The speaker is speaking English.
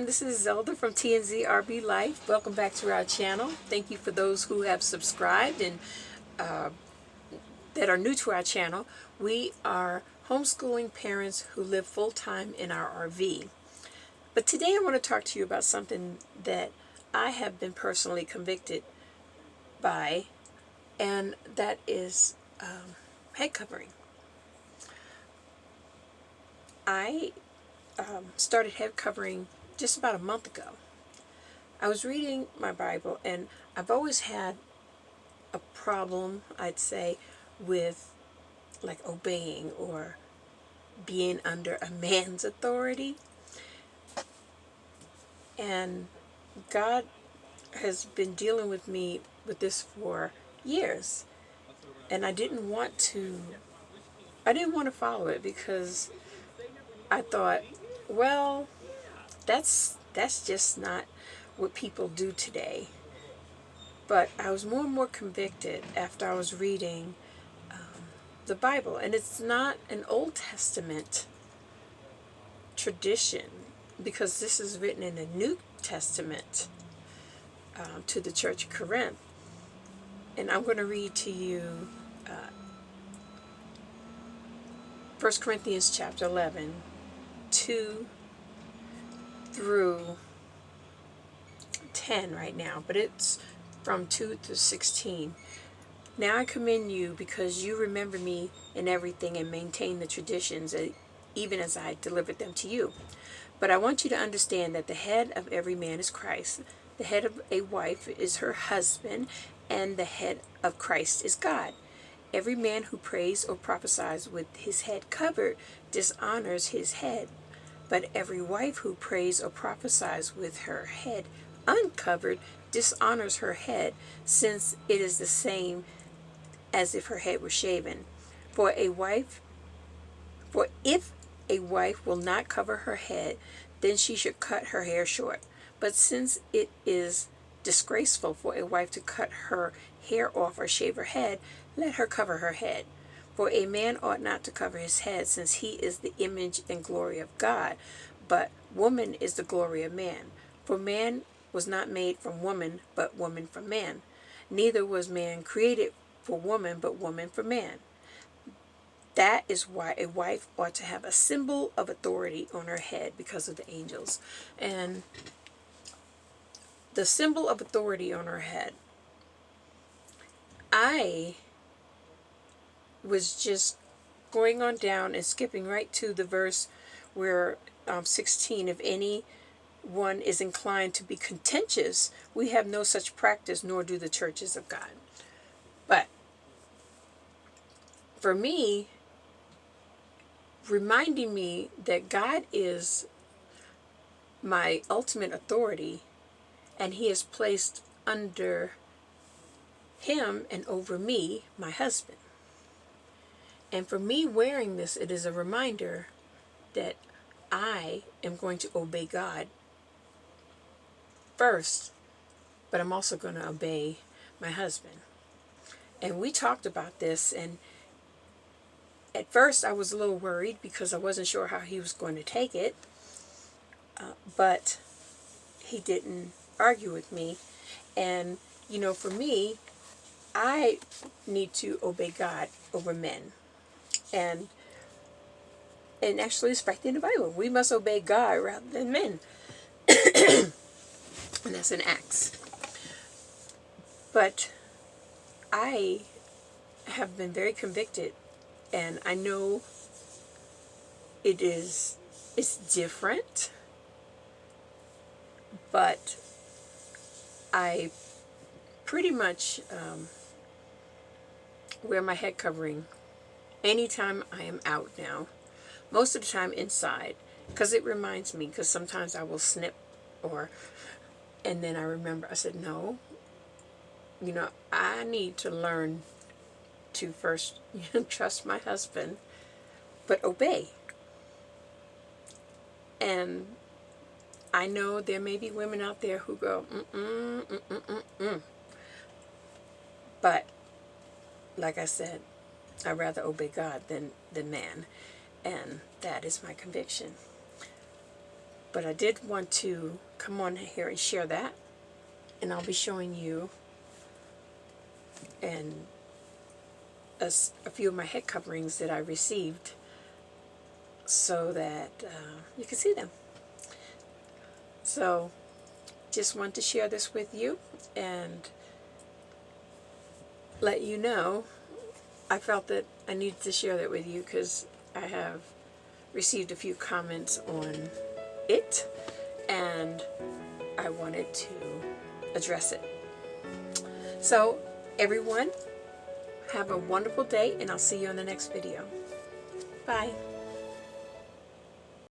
This is Zelda from TandZRVLife. Welcome back to our channel. Thank you for those who have subscribed and that are new to our channel. We are homeschooling parents who live full-time in our RV. But today I want to talk to you about something that I have been personally convicted by, and that is head covering. I started head covering just about a month ago. I was reading my Bible, and I've always had a problem, I'd say, with like obeying or being under a man's authority. And God has been dealing with me with this for years. And I didn't want to follow it because I thought, well, that's just not what people do today. But I was more and more convicted after I was reading the Bible. And it's not an Old Testament tradition, because this is written in the New Testament to the Church of Corinth. And I'm going to read to you 1 Corinthians chapter 11, 2 through 10 right now, but it's from 2 to 16. Now I commend you because you remember me in everything and maintain the traditions, even as I delivered them to you. But I want you to understand that the head of every man is Christ. The head of a wife is her husband, and the head of Christ is God. Every man who prays or prophesies with his head covered dishonors his head. But every wife who prays or prophesies with her head uncovered dishonors her head, since it is the same as if her head were shaven. For if a wife will not cover her head, then she should cut her hair short. But since it is disgraceful for a wife to cut her hair off or shave her head, let her cover her head. For a man ought not to cover his head, since he is the image and glory of God. But woman is the glory of man. For man was not made from woman, but woman from man. Neither was man created for woman, but woman for man. That is why a wife ought to have a symbol of authority on her head, because of the angels. And the symbol of authority on her head, I was just going on down and skipping right to the verse where 16, if anyone is inclined to be contentious, we have no such practice, nor do the churches of God. But for me, reminding me that God is my ultimate authority, and he has placed under him and over me my husband. And for me wearing this, it is a reminder that I am going to obey God first, but I'm also going to obey my husband. And we talked about this, and at first I was a little worried because I wasn't sure how he was going to take it, but he didn't argue with me. And, you know, for me, I need to obey God over men. And actually it's right in the Bible. We must obey God rather than men. And that's in Acts. But I have been very convicted, and I know it's different, but I pretty much wear my head covering anytime I am out now. Most of the time inside, because it reminds me, because sometimes I will snip, and then I remember, I said, no, you know, I need to learn to first trust my husband, but obey. And I know there may be women out there who go, but like I said, I'd rather obey God than man, and that is my conviction. But I did want to come on here and share that, and I'll be showing you and a few of my head coverings that I received so that you can see them. So just want to share this with you and let you know I felt that I needed to share that with you because I have received a few comments on it and I wanted to address it. So everyone, have a wonderful day and I'll see you on the next video. Bye.